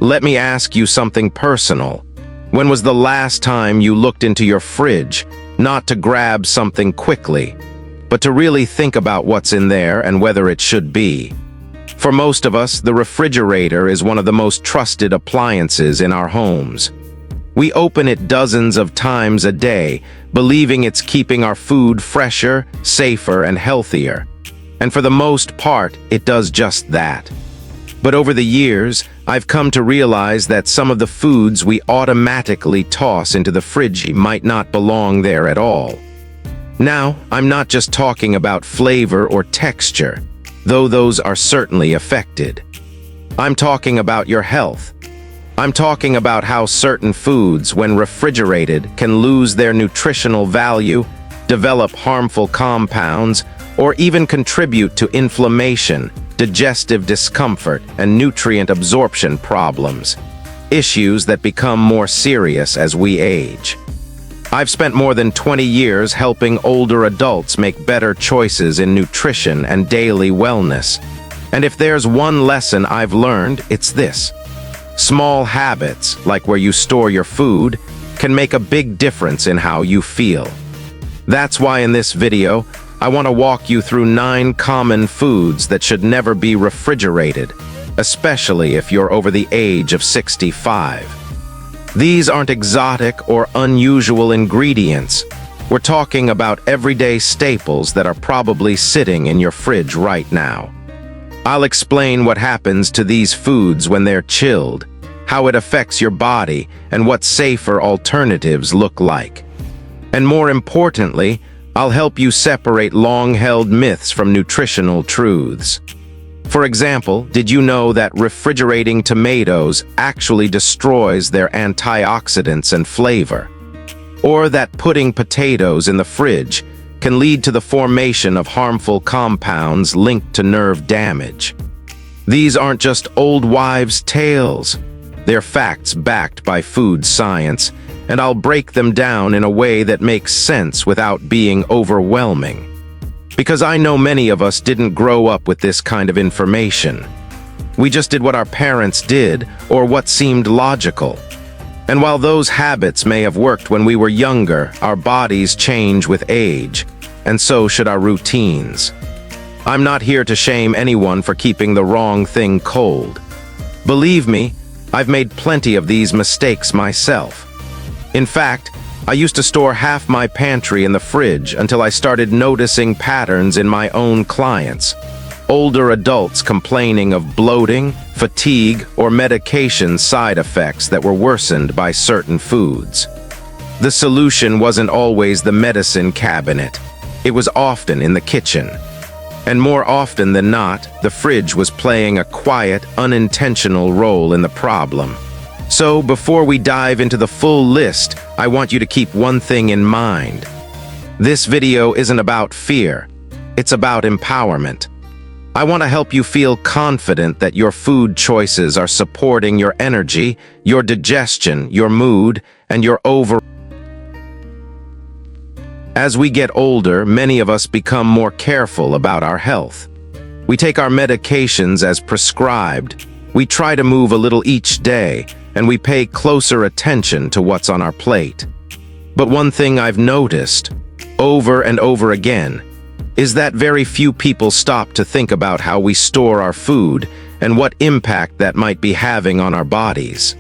Let me ask you something personal. When was the last time you looked into your fridge, not to grab something quickly, but to really think about what's in there and whether it should be? For most of us, the refrigerator is one of the most trusted appliances in our homes. We open it dozens of times a day, believing it's keeping our food fresher, safer, and healthier. And for the most part, it does just that. But over the years, I've come to realize that some of the foods we automatically toss into the fridge might not belong there at all. Now, I'm not just talking about flavor or texture, though those are certainly affected. I'm talking about your health. I'm talking about how certain foods, when refrigerated, can lose their nutritional value, develop harmful compounds, or even contribute to inflammation, digestive discomfort, and nutrient absorption problems, issues that become more serious as we age. I've spent more than 20 years helping older adults make better choices in nutrition and daily wellness. And if there's one lesson I've learned, it's this. Small habits, like where you store your food, can make a big difference in how you feel. That's why in this video, I want to walk you through 9 common foods that should never be refrigerated, especially if you're over the age of 65. These aren't exotic or unusual ingredients. We're talking about everyday staples that are probably sitting in your fridge right now. I'll explain what happens to these foods when they're chilled, how it affects your body, and what safer alternatives look like. And more importantly, I'll help you separate long-held myths from nutritional truths. For example, did you know that refrigerating tomatoes actually destroys their antioxidants and flavor? Or that putting potatoes in the fridge can lead to the formation of harmful compounds linked to nerve damage? These aren't just old wives' tales. They're facts backed by food science, and I'll break them down in a way that makes sense without being overwhelming. Because I know many of us didn't grow up with this kind of information. We just did what our parents did, or what seemed logical. And while those habits may have worked when we were younger, our bodies change with age, and so should our routines. I'm not here to shame anyone for keeping the wrong thing cold. Believe me, I've made plenty of these mistakes myself. In fact, I used to store half my pantry in the fridge until I started noticing patterns in my own clients. Older adults complaining of bloating, fatigue, or medication side effects that were worsened by certain foods. The solution wasn't always the medicine cabinet. It was often in the kitchen. And more often than not, the fridge was playing a quiet, unintentional role in the problem. So, before we dive into the full list, I want you to keep one thing in mind. This video isn't about fear. It's about empowerment. I want to help you feel confident that your food choices are supporting your energy, your digestion, your mood, and your overall. As we get older, many of us become more careful about our health. We take our medications as prescribed. We try to move a little each day, and we pay closer attention to what's on our plate. But one thing I've noticed, over and over again, is that very few people stop to think about how we store our food and what impact that might be having on our bodies.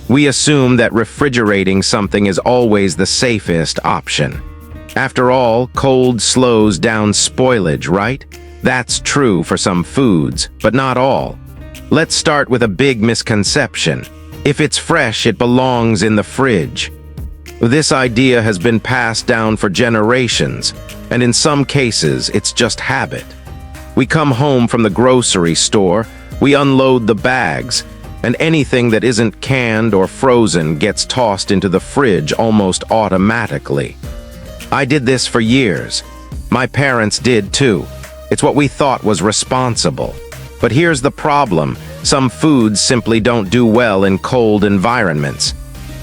We assume that refrigerating something is always the safest option. After all, cold slows down spoilage, right? That's true for some foods, but not all. Let's start with a big misconception. If it's fresh, it belongs in the fridge. This idea has been passed down for generations, and in some cases, it's just habit. We come home from the grocery store, we unload the bags, and anything that isn't canned or frozen gets tossed into the fridge almost automatically. I did this for years. My parents did too. It's what we thought was responsible. But here's the problem. Some foods simply don't do well in cold environments.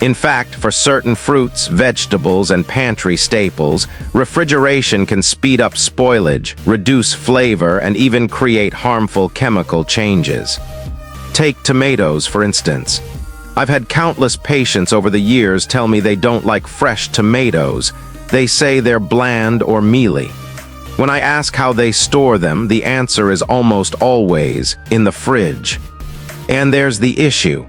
In fact, for certain fruits, vegetables, and pantry staples, refrigeration can speed up spoilage, reduce flavor, and even create harmful chemical changes. Take tomatoes, for instance. I've had countless patients over the years tell me they don't like fresh tomatoes. They say they're bland or mealy. When I ask how they store them, the answer is almost always in the fridge. And there's the issue.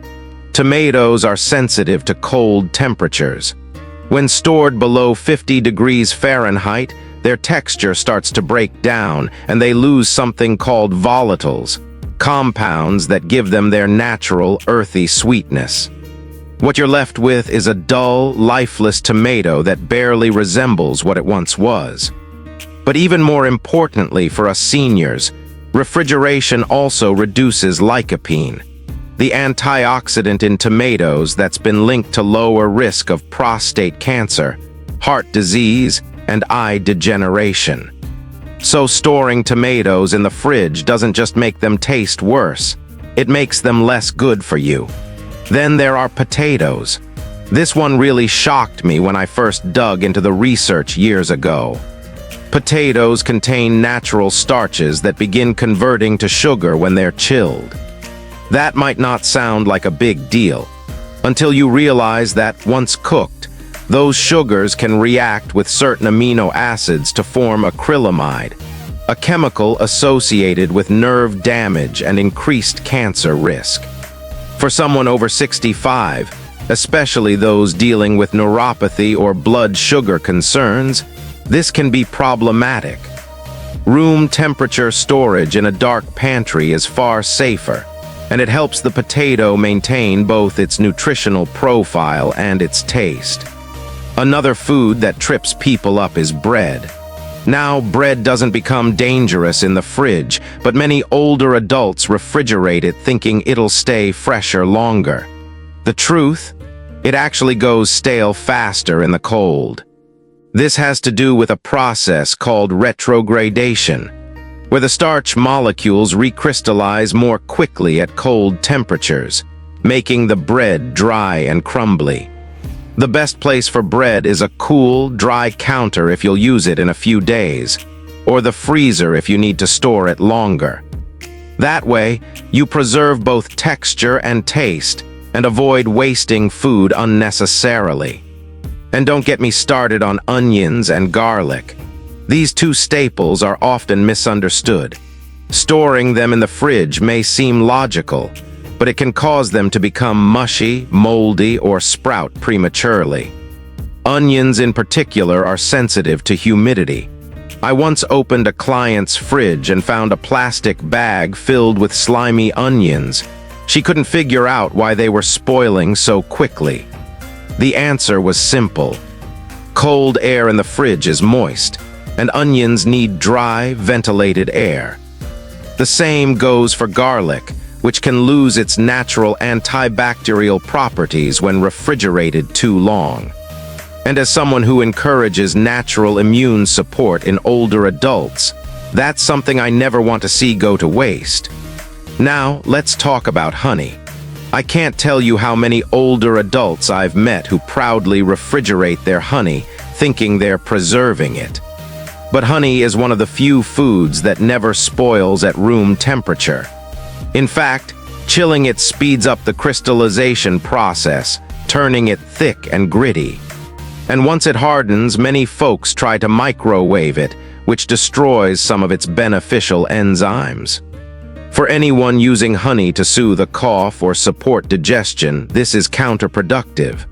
Tomatoes are sensitive to cold temperatures. When stored below 50 degrees Fahrenheit, their texture starts to break down and they lose something called volatiles, compounds that give them their natural earthy sweetness. What you're left with is a dull, lifeless tomato that barely resembles what it once was. But even more importantly for us seniors, refrigeration also reduces lycopene, the antioxidant in tomatoes that's been linked to lower risk of prostate cancer, heart disease, and eye degeneration. So storing tomatoes in the fridge doesn't just make them taste worse, it makes them less good for you. Then there are potatoes. This one really shocked me when I first dug into the research years ago. Potatoes contain natural starches that begin converting to sugar when they're chilled. That might not sound like a big deal, until you realize that once cooked, those sugars can react with certain amino acids to form acrylamide, a chemical associated with nerve damage and increased cancer risk. For someone over 65, especially those dealing with neuropathy or blood sugar concerns, this can be problematic. Room temperature storage in a dark pantry is far safer, and it helps the potato maintain both its nutritional profile and its taste. Another food that trips people up is bread. Now, bread doesn't become dangerous in the fridge, but many older adults refrigerate it thinking it'll stay fresher longer. The truth? It actually goes stale faster in the cold. This has to do with a process called retrogradation, where the starch molecules recrystallize more quickly at cold temperatures, making the bread dry and crumbly. The best place for bread is a cool, dry counter if you'll use it in a few days, or the freezer if you need to store it longer. That way, you preserve both texture and taste, and avoid wasting food unnecessarily. And don't get me started on onions and garlic. These two staples are often misunderstood. Storing them in the fridge may seem logical, but it can cause them to become mushy, moldy, or sprout prematurely. Onions in particular are sensitive to humidity. I once opened a client's fridge and found a plastic bag filled with slimy onions. She couldn't figure out why they were spoiling so quickly. The answer was simple. Cold air in the fridge is moist, and onions need dry, ventilated air. The same goes for garlic, which can lose its natural antibacterial properties when refrigerated too long. And as someone who encourages natural immune support in older adults, that's something I never want to see go to waste. Now, let's talk about honey. I can't tell you how many older adults I've met who proudly refrigerate their honey, thinking they're preserving it. But honey is one of the few foods that never spoils at room temperature. In fact, chilling it speeds up the crystallization process, turning it thick and gritty. And once it hardens, many folks try to microwave it, which destroys some of its beneficial enzymes. For anyone using honey to soothe a cough or support digestion, this is counterproductive.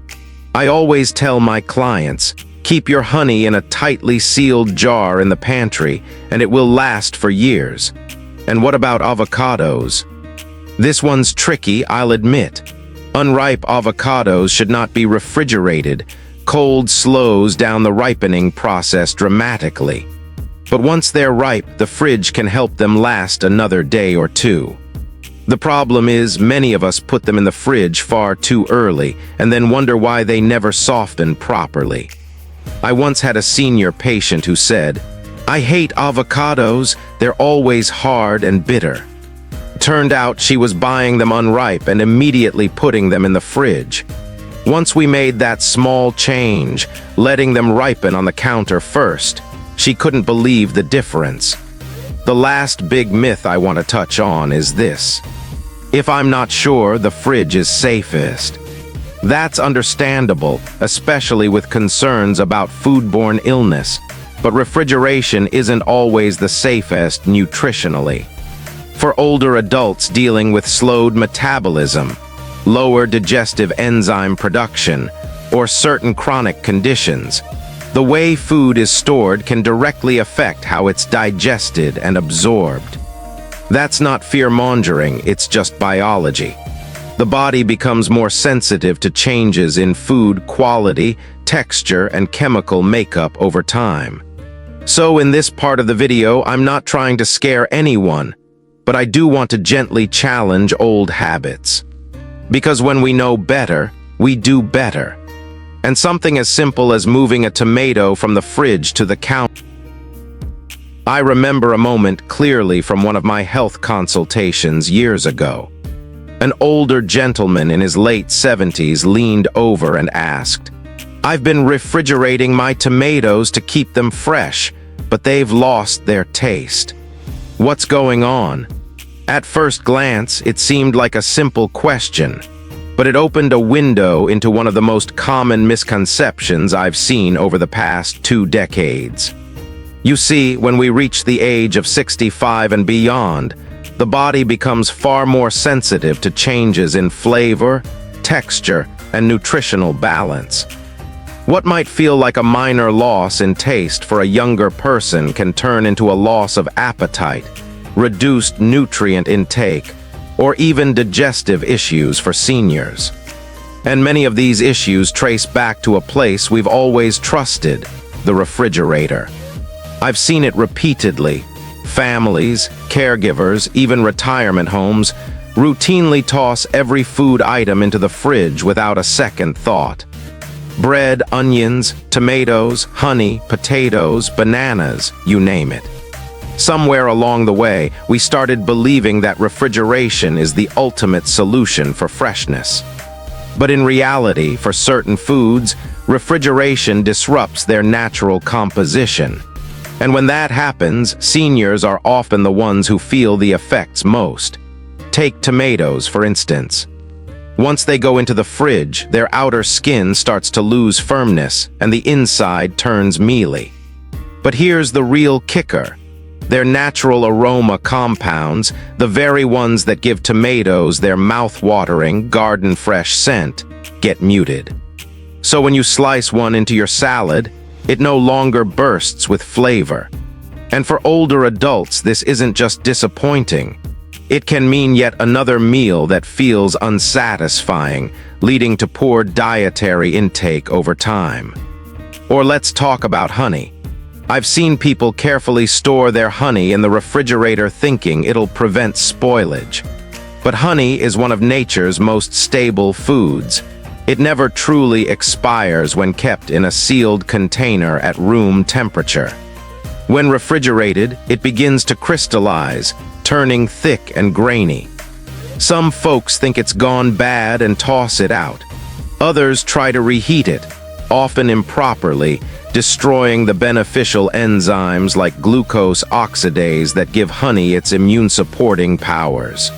I always tell my clients, keep your honey in a tightly sealed jar in the pantry, and it will last for years. And what about avocados? This one's tricky, I'll admit. Unripe avocados should not be refrigerated. Cold slows down the ripening process dramatically. But once they're ripe, the fridge can help them last another day or two. The problem is, many of us put them in the fridge far too early and then wonder why they never soften properly. I once had a senior patient who said, "I hate avocados, they're always hard and bitter." Turned out she was buying them unripe and immediately putting them in the fridge. Once we made that small change, letting them ripen on the counter first, she couldn't believe the difference. The last big myth I want to touch on is this. If I'm not sure, the fridge is safest. That's understandable, especially with concerns about foodborne illness, but refrigeration isn't always the safest nutritionally. For older adults dealing with slowed metabolism, lower digestive enzyme production, or certain chronic conditions, the way food is stored can directly affect how it's digested and absorbed. That's not fear-mongering, it's just biology. The body becomes more sensitive to changes in food quality, texture, and chemical makeup over time. So in this part of the video, I'm not trying to scare anyone, but I do want to gently challenge old habits. Because when we know better, we do better. And something as simple as moving a tomato from the fridge to the counter. I remember a moment clearly from one of my health consultations years ago. An older gentleman in his late 70s leaned over and asked, "I've been refrigerating my tomatoes to keep them fresh, but they've lost their taste. What's going on?" At first glance, it seemed like a simple question, but it opened a window into one of the most common misconceptions I've seen over the past 2 decades. You see, when we reach the age of 65 and beyond, the body becomes far more sensitive to changes in flavor, texture, and nutritional balance. What might feel like a minor loss in taste for a younger person can turn into a loss of appetite, reduced nutrient intake, or even digestive issues for seniors. And many of these issues trace back to a place we've always trusted, the refrigerator. I've seen it repeatedly. Families, caregivers, even retirement homes routinely toss every food item into the fridge without a second thought. Bread, onions, tomatoes, honey, potatoes, bananas, you name it. Somewhere along the way, we started believing that refrigeration is the ultimate solution for freshness. But in reality, for certain foods, refrigeration disrupts their natural composition. And when that happens, seniors are often the ones who feel the effects most. Take tomatoes, for instance. Once they go into the fridge, their outer skin starts to lose firmness, and the inside turns mealy. But here's the real kicker. Their natural aroma compounds, the very ones that give tomatoes their mouth-watering, garden-fresh scent, get muted. So when you slice one into your salad, it no longer bursts with flavor. And for older adults, this isn't just disappointing. It can mean yet another meal that feels unsatisfying, leading to poor dietary intake over time. Or let's talk about honey. I've seen people carefully store their honey in the refrigerator thinking it'll prevent spoilage. But honey is one of nature's most stable foods. It never truly expires when kept in a sealed container at room temperature. When refrigerated, it begins to crystallize, turning thick and grainy. Some folks think it's gone bad and toss it out. Others try to reheat it, often improperly, destroying the beneficial enzymes like glucose oxidase that give honey its immune-supporting powers.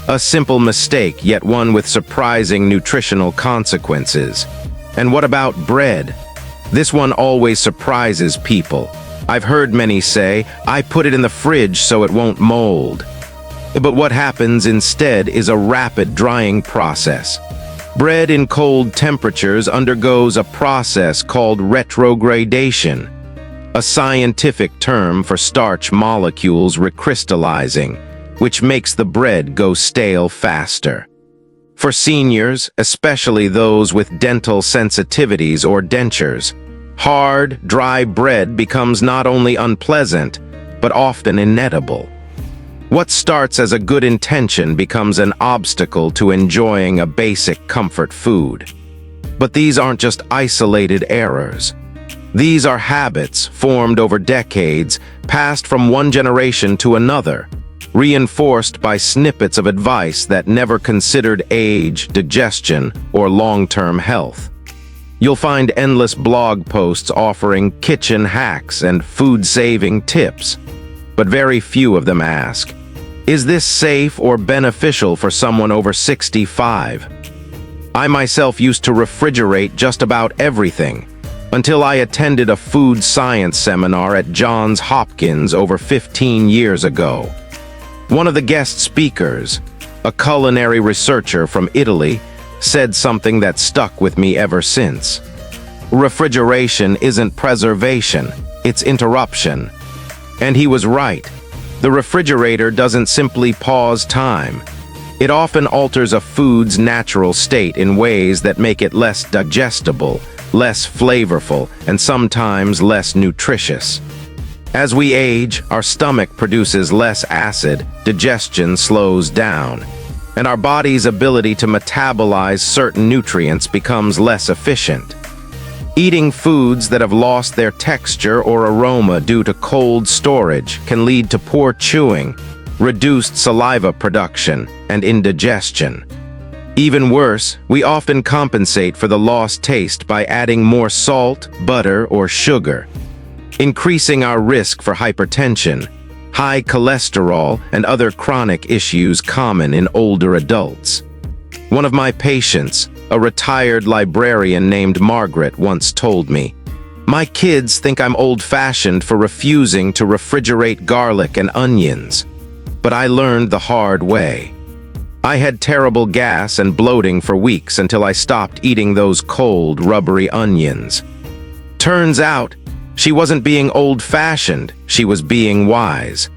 A simple mistake, yet one with surprising nutritional consequences. And what about bread? This one always surprises people. I've heard many say, "I put it in the fridge so it won't mold." But what happens instead is a rapid drying process. Bread in cold temperatures undergoes a process called retrogradation, a scientific term for starch molecules recrystallizing, which makes the bread go stale faster. For seniors, especially those with dental sensitivities or dentures, hard, dry bread becomes not only unpleasant, but often inedible. What starts as a good intention becomes an obstacle to enjoying a basic comfort food. But these aren't just isolated errors. These are habits formed over decades, passed from one generation to another, reinforced by snippets of advice that never considered age, digestion, or long-term health. You'll find endless blog posts offering kitchen hacks and food-saving tips, but very few of them ask, Is this safe or beneficial for someone over 65? I myself used to refrigerate just about everything, until I attended a food science seminar at Johns Hopkins over 15 years ago. One of the guest speakers, a culinary researcher from Italy, said something that stuck with me ever since. Refrigeration isn't preservation, it's interruption. And he was right. The refrigerator doesn't simply pause time. It often alters a food's natural state in ways that make it less digestible, less flavorful, and sometimes less nutritious. As we age, our stomach produces less acid, digestion slows down, and our body's ability to metabolize certain nutrients becomes less efficient. Eating foods that have lost their texture or aroma due to cold storage can lead to poor chewing, reduced saliva production, and indigestion. Even worse, we often compensate for the lost taste by adding more salt, butter, or sugar, increasing our risk for hypertension, high cholesterol, and other chronic issues common in older adults. One of my patients, a retired librarian named Margaret, once told me, "My kids think I'm old-fashioned for refusing to refrigerate garlic and onions. But I learned the hard way. I had terrible gas and bloating for weeks until I stopped eating those cold, rubbery onions." Turns out, she wasn't being old-fashioned, she was being wise.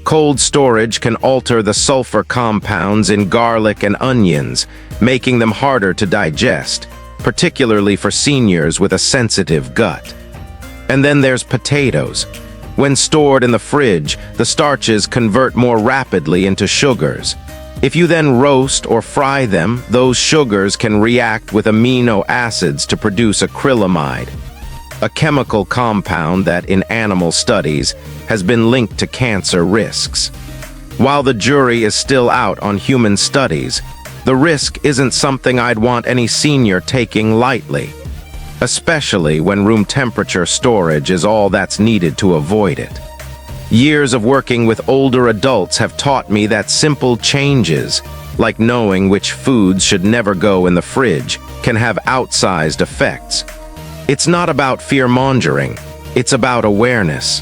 Cold storage can alter the sulfur compounds in garlic and onions, making them harder to digest, particularly for seniors with a sensitive gut. And then there's potatoes. When stored in the fridge, the starches convert more rapidly into sugars. If you then roast or fry them, those sugars can react with amino acids to produce acrylamide, a chemical compound that, in animal studies, has been linked to cancer risks. While the jury is still out on human studies, the risk isn't something I'd want any senior taking lightly, especially when room temperature storage is all that's needed to avoid it. Years of working with older adults have taught me that simple changes, like knowing which foods should never go in the fridge, can have outsized effects. It's not about fear-mongering, it's about awareness.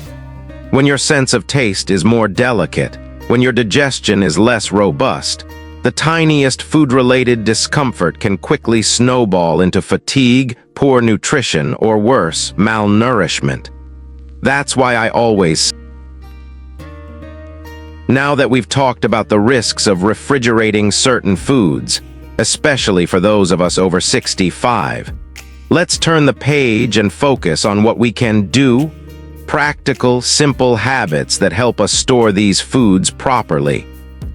When your sense of taste is more delicate, when your digestion is less robust, the tiniest food-related discomfort can quickly snowball into fatigue, poor nutrition, or worse, malnourishment. That's why I always... Now that we've talked about the risks of refrigerating certain foods, especially for those of us over 65, let's turn the page and focus on what we can do, practical, simple habits that help us store these foods properly,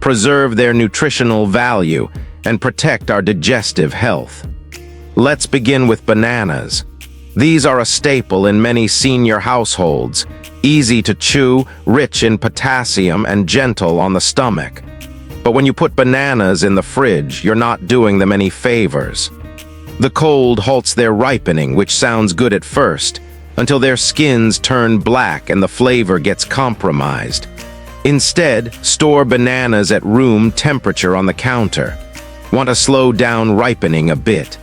preserve their nutritional value, and protect our digestive health. Let's begin with bananas. These are a staple in many senior households, easy to chew, rich in potassium, and gentle on the stomach. But when you put bananas in the fridge, you're not doing them any favors. The cold halts their ripening, which sounds good at first, until their skins turn black and the flavor gets compromised. Instead, store bananas at room temperature on the counter. Want to slow down ripening a bit?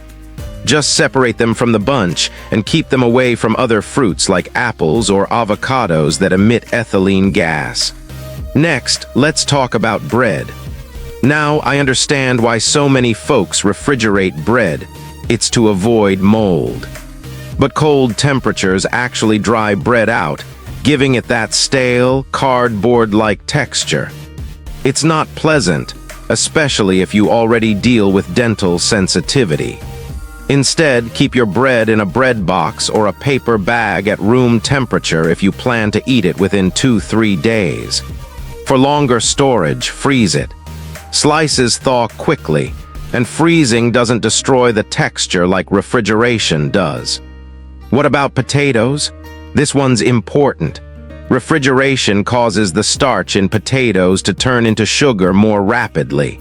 Just separate them from the bunch and keep them away from other fruits like apples or avocados that emit ethylene gas. Next, let's talk about bread. Now I understand why so many folks refrigerate bread. It's to avoid mold. But cold temperatures actually dry bread out, giving it that stale, cardboard-like texture. It's not pleasant, especially if you already deal with dental sensitivity. Instead, keep your bread in a bread box or a paper bag at room temperature if you plan to eat it within 2-3 days. For longer storage, freeze it. Slices thaw quickly, and freezing doesn't destroy the texture like refrigeration does. What about potatoes? This one's important. Refrigeration causes the starch in potatoes to turn into sugar more rapidly.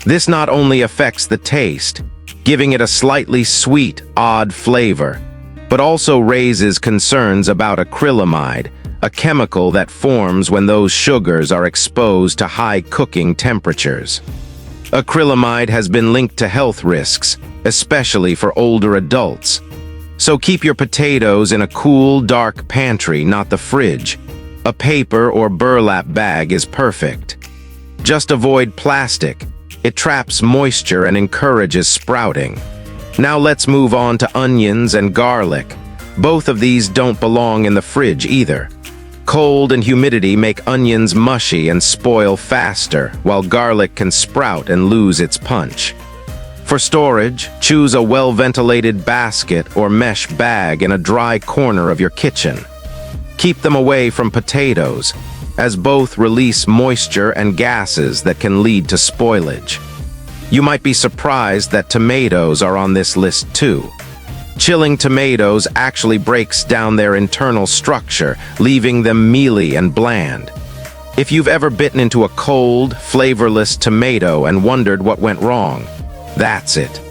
This not only affects the taste, giving it a slightly sweet, odd flavor, but also raises concerns about acrylamide, a chemical that forms when those sugars are exposed to high cooking temperatures. Acrylamide has been linked to health risks, especially for older adults. So keep your potatoes in a cool, dark pantry, not the fridge. A paper or burlap bag is perfect. Just avoid plastic. It traps moisture and encourages sprouting. Now let's move on to onions and garlic. Both of these don't belong in the fridge either. Cold and humidity make onions mushy and spoil faster, while garlic can sprout and lose its punch. For storage, choose a well-ventilated basket or mesh bag in a dry corner of your kitchen. Keep them away from potatoes, as both release moisture and gases that can lead to spoilage. You might be surprised that tomatoes are on this list too. Chilling tomatoes actually breaks down their internal structure, leaving them mealy and bland. If you've ever bitten into a cold, flavorless tomato and wondered what went wrong, that's it.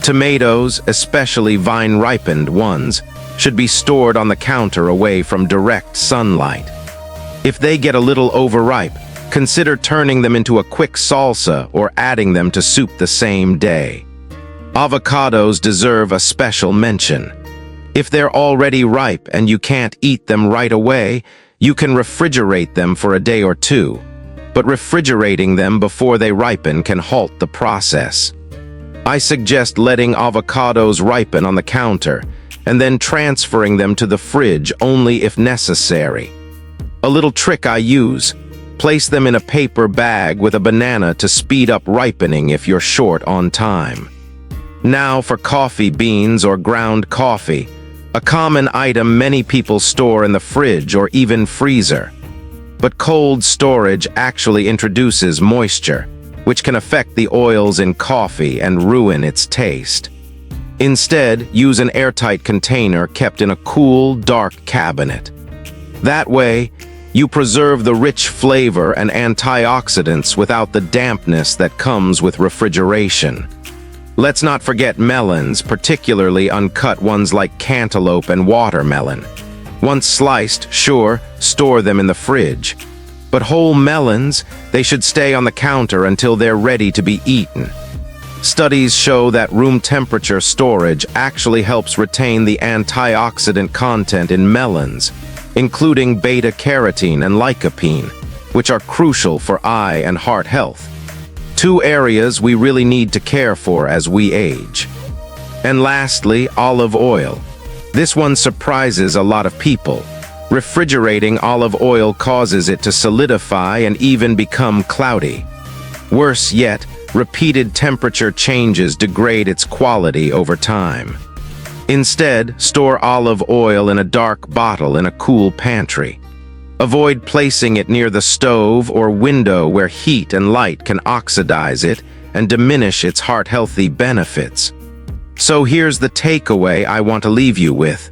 Tomatoes, especially vine-ripened ones, should be stored on the counter away from direct sunlight. If they get a little overripe, consider turning them into a quick salsa or adding them to soup the same day. Avocados deserve a special mention. If they're already ripe and you can't eat them right away, you can refrigerate them for a day or two. But refrigerating them before they ripen can halt the process. I suggest letting avocados ripen on the counter and then transferring them to the fridge only if necessary. A little trick I use: place them in a paper bag with a banana to speed up ripening if you're short on time. Now for coffee beans or ground coffee, a common item many people store in the fridge or even freezer. But cold storage actually introduces moisture, which can affect the oils in coffee and ruin its taste. Instead, use an airtight container kept in a cool, dark cabinet. That way, you preserve the rich flavor and antioxidants without the dampness that comes with refrigeration. Let's not forget melons, particularly uncut ones like cantaloupe and watermelon. Once sliced, sure, store them in the fridge. But whole melons, they should stay on the counter until they're ready to be eaten. Studies show that room temperature storage actually helps retain the antioxidant content in melons, including beta-carotene and lycopene, which are crucial for eye and heart health. Two areas we really need to care for as we age. And lastly, olive oil. This one surprises a lot of people. Refrigerating olive oil causes it to solidify and even become cloudy. Worse yet, repeated temperature changes degrade its quality over time. Instead, store olive oil in a dark bottle in a cool pantry. Avoid placing it near the stove or window where heat and light can oxidize it and diminish its heart-healthy benefits. So here's the takeaway I want to leave you with.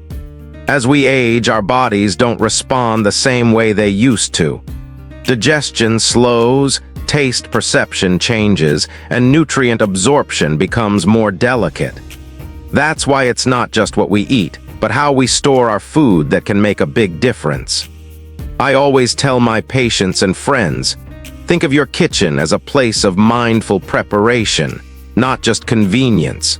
As we age, our bodies don't respond the same way they used to. Digestion slows, taste perception changes, and nutrient absorption becomes more delicate. That's why it's not just what we eat, but how we store our food that can make a big difference. I always tell my patients and friends, think of your kitchen as a place of mindful preparation, not just convenience.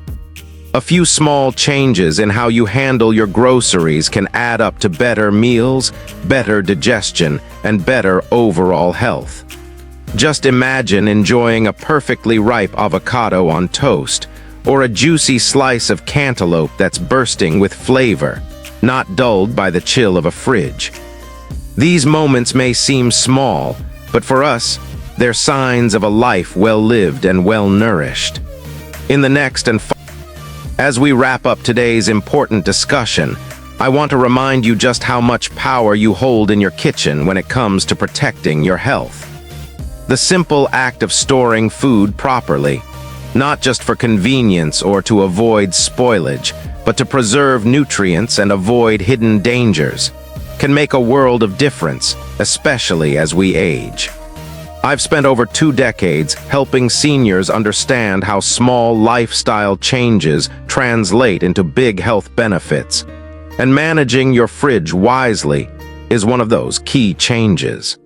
A few small changes in how you handle your groceries can add up to better meals, better digestion, and better overall health. Just imagine enjoying a perfectly ripe avocado on toast, or a juicy slice of cantaloupe that's bursting with flavor, not dulled by the chill of a fridge. These moments may seem small, but for us, they're signs of a life well lived and well nourished. In the next and as we wrap up today's important discussion, I want to remind you just how much power you hold in your kitchen when it comes to protecting your health. The simple act of storing food properly, not just for convenience or to avoid spoilage, but to preserve nutrients and avoid hidden dangers, can make a world of difference, especially as we age. I've spent over 2 decades helping seniors understand how small lifestyle changes translate into big health benefits. And managing your fridge wisely, is one of those key changes.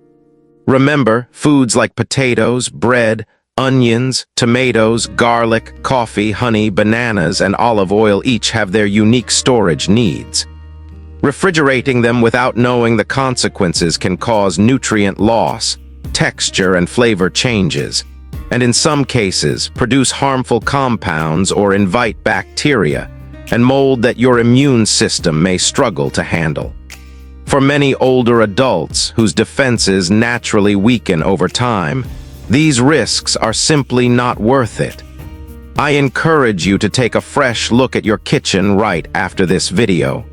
Remember, foods like potatoes, bread, onions, tomatoes, garlic, coffee, honey, bananas, and olive oil each have their unique storage needs. Refrigerating them without knowing the consequences can cause nutrient loss, texture and flavor changes, and in some cases produce harmful compounds or invite bacteria and mold that your immune system may struggle to handle. For many older adults whose defenses naturally weaken over time, these risks are simply not worth it. I encourage you to take a fresh look at your kitchen right after this video.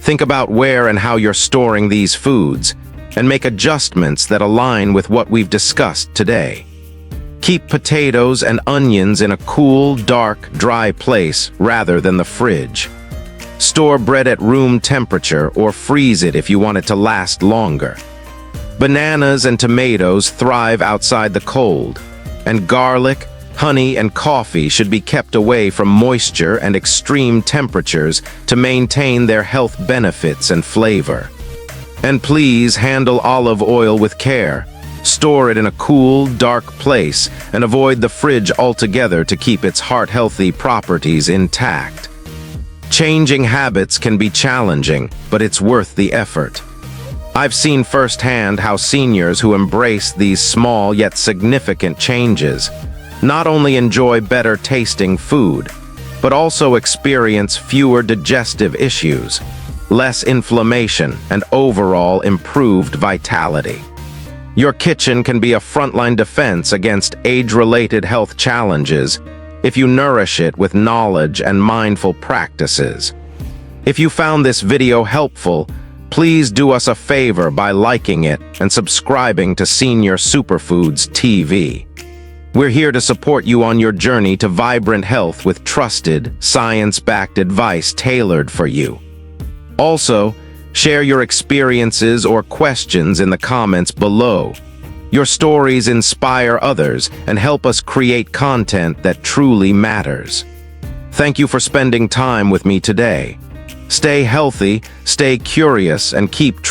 Think about where and how you're storing these foods and make adjustments that align with what we've discussed today. Keep potatoes and onions in a cool, dark, dry place rather than the fridge. Store bread at room temperature or freeze it if you want it to last longer. Bananas and tomatoes thrive outside the cold, and garlic, honey, and coffee should be kept away from moisture and extreme temperatures to maintain their health benefits and flavor. And please handle olive oil with care. Store it in a cool, dark place and avoid the fridge altogether to keep its heart-healthy properties intact. Changing habits can be challenging, but it's worth the effort. I've seen firsthand how seniors who embrace these small yet significant changes not only enjoy better tasting food, but also experience fewer digestive issues, less inflammation, and overall improved vitality. Your kitchen can be a frontline defense against age-related health challenges if you nourish it with knowledge and mindful practices. If you found this video helpful, please do us a favor by liking it and subscribing to Senior Superfoods TV. We're here to support you on your journey to vibrant health with trusted, science-backed advice tailored for you. Also, share your experiences or questions in the comments below. Your stories inspire others and help us create content that truly matters. Thank you for spending time with me today. Stay healthy, stay curious, and keep